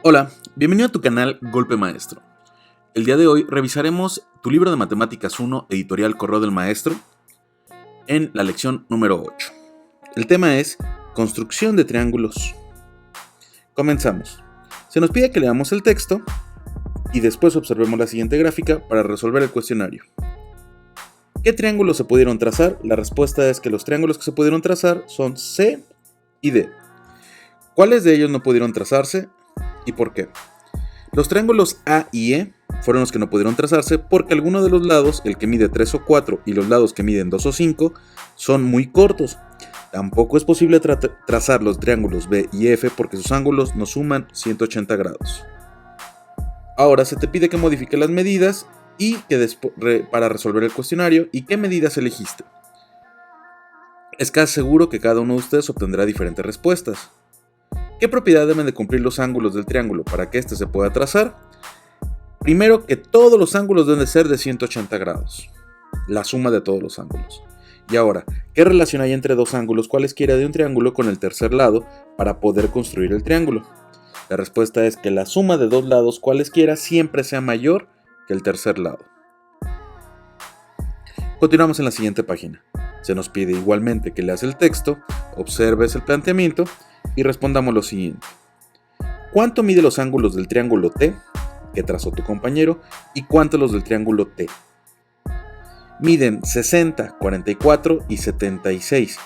Hola, bienvenido a tu canal Golpe Maestro. El día de hoy revisaremos tu libro de Matemáticas 1, editorial Correo del Maestro, en la lección número 8. El tema es construcción de triángulos. Comenzamos. Se nos pide que leamos el texto y después observemos la siguiente gráfica para resolver el cuestionario. ¿Qué triángulos se pudieron trazar? La respuesta es que los triángulos que se pudieron trazar son C y D. ¿Cuáles de ellos no pudieron trazarse y por qué? Los triángulos A y E fueron los que no pudieron trazarse porque alguno de los lados, el que mide 3 o 4 y los lados que miden 2 o 5, son muy cortos. Tampoco es posible trazar los triángulos B y F porque sus ángulos no suman 180 grados. Ahora se te pide que modifique las medidas y para resolver el cuestionario y qué medidas elegiste. Es casi seguro que cada uno de ustedes obtendrá diferentes respuestas. ¿Qué propiedad deben de cumplir los ángulos del triángulo para que éste se pueda trazar? Primero, que todos los ángulos deben de ser de 180 grados. La suma de todos los ángulos. Y ahora, ¿qué relación hay entre dos ángulos cualesquiera de un triángulo con el tercer lado para poder construir el triángulo? La respuesta es que la suma de dos lados cualesquiera siempre sea mayor que el tercer lado. Continuamos en la siguiente página. Se nos pide igualmente que leas el texto, observes el planteamiento y respondamos lo siguiente. ¿Cuánto mide los ángulos del triángulo T que trazó tu compañero y cuánto los del triángulo T? Miden 60, 44 y 76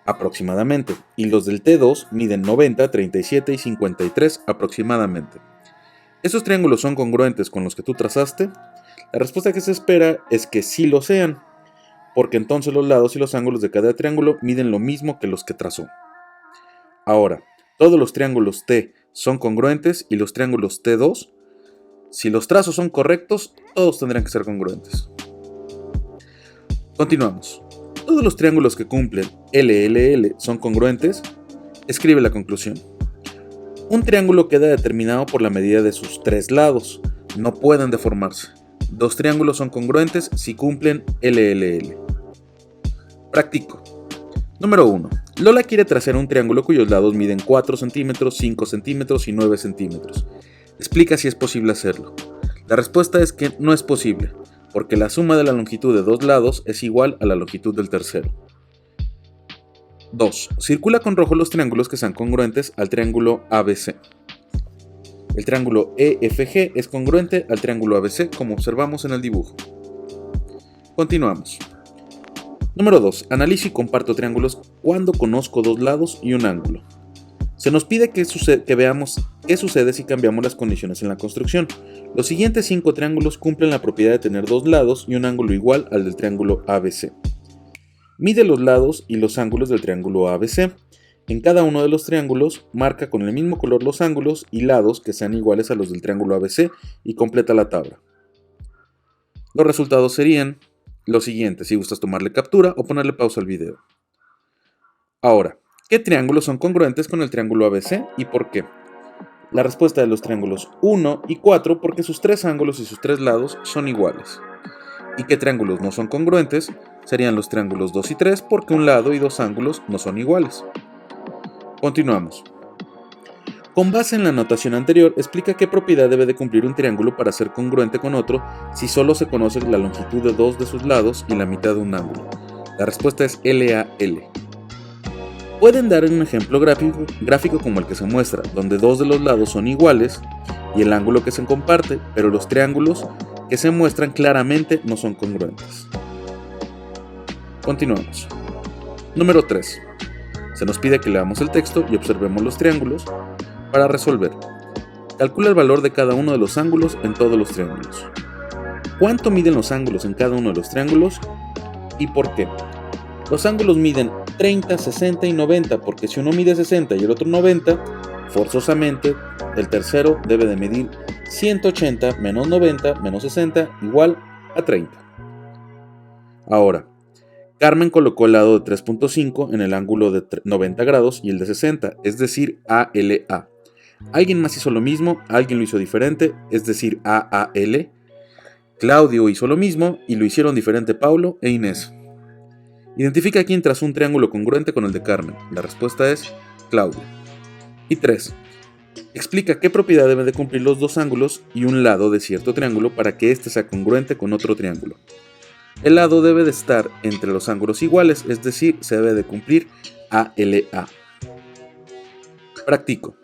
aproximadamente, y los del T2 miden 90, 37 y 53 aproximadamente. ¿Esos triángulos son congruentes con los que tú trazaste? La respuesta que se espera es que sí lo sean, porque entonces los lados y los ángulos de cada triángulo miden lo mismo que los que trazó. Ahora, todos los triángulos T son congruentes y los triángulos T2, si los trazos son correctos, todos tendrán que ser congruentes. Continuamos. ¿Todos los triángulos que cumplen LLL son congruentes? Escribe la conclusión. Un triángulo queda determinado por la medida de sus tres lados. No pueden deformarse. Dos triángulos son congruentes si cumplen LLL. Practico. Número 1. Lola quiere trazar un triángulo cuyos lados miden 4 centímetros, 5 centímetros y 9 centímetros. Explica si es posible hacerlo. La respuesta es que no es posible, porque la suma de la longitud de dos lados es igual a la longitud del tercero. 2. Circula con rojo los triángulos que sean congruentes al triángulo ABC. El triángulo EFG es congruente al triángulo ABC, como observamos en el dibujo. Continuamos. Número 2. Analizo y comparto triángulos cuando conozco dos lados y un ángulo. Se nos pide que veamos qué sucede si cambiamos las condiciones en la construcción. Los siguientes 5 triángulos cumplen la propiedad de tener dos lados y un ángulo igual al del triángulo ABC. Mide los lados y los ángulos del triángulo ABC. En cada uno de los triángulos, marca con el mismo color los ángulos y lados que sean iguales a los del triángulo ABC y completa la tabla. Los resultados serían los siguientes, si gustas tomarle captura o ponerle pausa al video. Ahora, ¿qué triángulos son congruentes con el triángulo ABC y por qué? La respuesta de los triángulos 1 y 4 porque sus tres ángulos y sus tres lados son iguales. ¿Y qué triángulos no son congruentes? Serían los triángulos 2 y 3 porque un lado y dos ángulos no son iguales. Continuamos. Con base en la notación anterior, explica qué propiedad debe de cumplir un triángulo para ser congruente con otro si solo se conoce la longitud de dos de sus lados y la mitad de un ángulo. La respuesta es LAL. Pueden dar un ejemplo gráfico como el que se muestra, donde dos de los lados son iguales y el ángulo que se comparte, pero los triángulos que se muestran claramente no son congruentes. Continuamos. Número 3. Se nos pide que leamos el texto y observemos los triángulos. Para resolver, calcula el valor de cada uno de los ángulos en todos los triángulos. ¿Cuánto miden los ángulos en cada uno de los triángulos y por qué? Los ángulos miden 30, 60 y 90 porque si uno mide 60 y el otro 90, forzosamente el tercero debe de medir 180 menos 90 menos 60 igual a 30. Ahora, Carmen colocó el lado de 3.5 en el ángulo de 90 grados y el de 60, es decir, ALA. Alguien más hizo lo mismo, alguien lo hizo diferente, es decir, AAL. Claudio hizo lo mismo y lo hicieron diferente Paulo e Inés. Identifica quién trazó un triángulo congruente con el de Carmen. La respuesta es Claudio. Y 3. Explica qué propiedad deben de cumplir los dos ángulos y un lado de cierto triángulo para que éste sea congruente con otro triángulo. El lado debe de estar entre los ángulos iguales, es decir, se debe de cumplir ALA. Practico.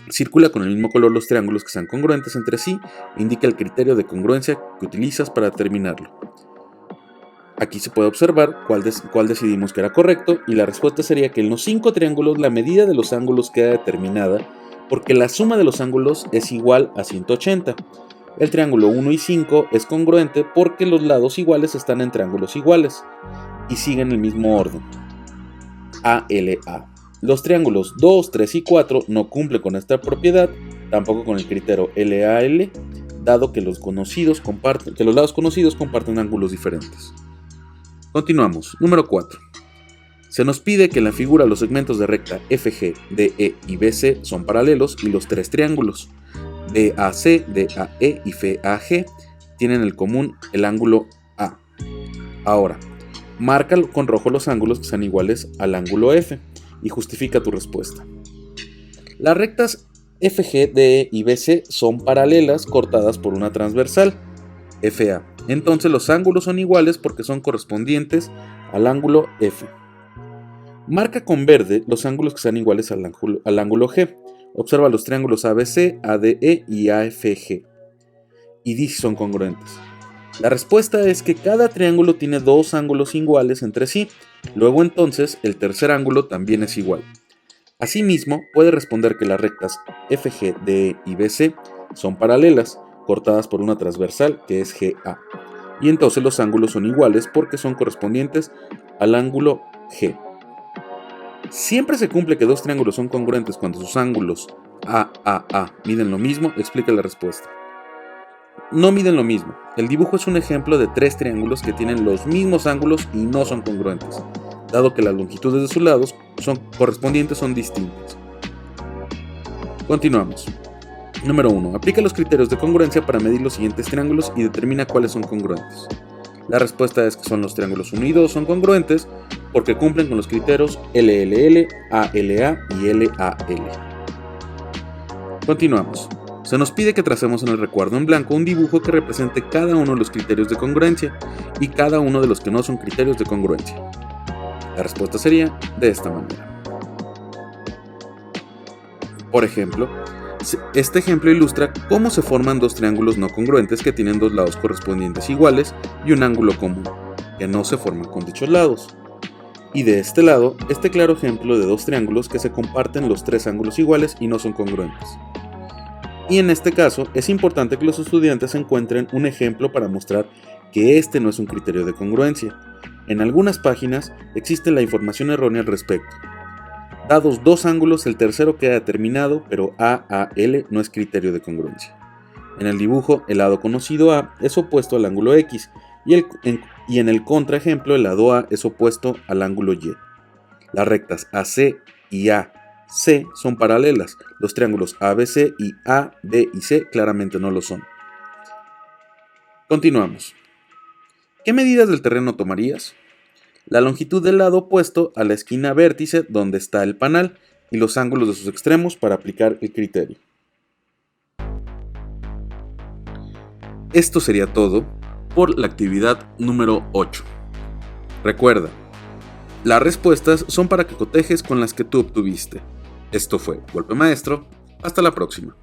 Circula con el mismo color los triángulos que sean congruentes entre sí e indica el criterio de congruencia que utilizas para determinarlo. Aquí se puede observar cuál decidimos que era correcto, y la respuesta sería que en los 5 triángulos la medida de los ángulos queda determinada porque la suma de los ángulos es igual a 180. El triángulo 1 y 5 es congruente porque los lados iguales están en triángulos iguales y siguen el mismo orden, ALA. Los triángulos 2, 3 y 4 no cumplen con esta propiedad, tampoco con el criterio LAL, dado que los lados conocidos comparten ángulos diferentes. Continuamos. Número 4. Se nos pide que en la figura los segmentos de recta FG, DE y BC son paralelos y los 3 triángulos BAC, DAE y FAG tienen en común el ángulo A. Ahora, marca con rojo los ángulos que sean iguales al ángulo F y justifica tu respuesta. Las rectas FG, DE y BC son paralelas cortadas por una transversal, FA. Entonces los ángulos son iguales porque son correspondientes al ángulo F. Marca con verde los ángulos que sean iguales al ángulo G. Observa los triángulos ABC, ADE y AFG y di si son congruentes. La respuesta es que cada triángulo tiene dos ángulos iguales entre sí, luego entonces el tercer ángulo también es igual. Asimismo, puede responder que las rectas FG, DE y BC son paralelas, cortadas por una transversal que es GA, y entonces los ángulos son iguales porque son correspondientes al ángulo G. Siempre se cumple que dos triángulos son congruentes cuando sus ángulos AAA miden lo mismo. Explica la respuesta. No miden lo mismo. El dibujo es un ejemplo de 3 triángulos que tienen los mismos ángulos y no son congruentes, dado que las longitudes de sus lados correspondientes son distintas. Continuamos. Número 1. Aplica los criterios de congruencia para medir los siguientes triángulos y determina cuáles son congruentes. La respuesta es que son los triángulos 1 y 2 son congruentes porque cumplen con los criterios LLL, ALA y LAL. Continuamos. Se nos pide que tracemos en el recuadro en blanco un dibujo que represente cada uno de los criterios de congruencia y cada uno de los que no son criterios de congruencia. La respuesta sería de esta manera. Por ejemplo, este ejemplo ilustra cómo se forman dos triángulos no congruentes que tienen dos lados correspondientes iguales y un ángulo común, que no se forman con dichos lados. Y de este lado, este claro ejemplo de dos triángulos que se comparten los 3 ángulos iguales y no son congruentes. Y en este caso, es importante que los estudiantes encuentren un ejemplo para mostrar que este no es un criterio de congruencia. En algunas páginas existe la información errónea al respecto. Dados dos ángulos, el tercero queda determinado, pero AAL no es criterio de congruencia. En el dibujo, el lado conocido A es opuesto al ángulo X, y en el contraejemplo, el lado A es opuesto al ángulo Y. Las rectas AC y AC son paralelas. Los triángulos ABC y AD y C claramente no lo son. Continuamos. ¿Qué medidas del terreno tomarías? La longitud del lado opuesto a la esquina vértice donde está el panal y los ángulos de sus extremos para aplicar el criterio. Esto sería todo por la actividad número 8. Recuerda, las respuestas son para que cotejes con las que tú obtuviste. Esto fue Golpe Maestro. Hasta la próxima.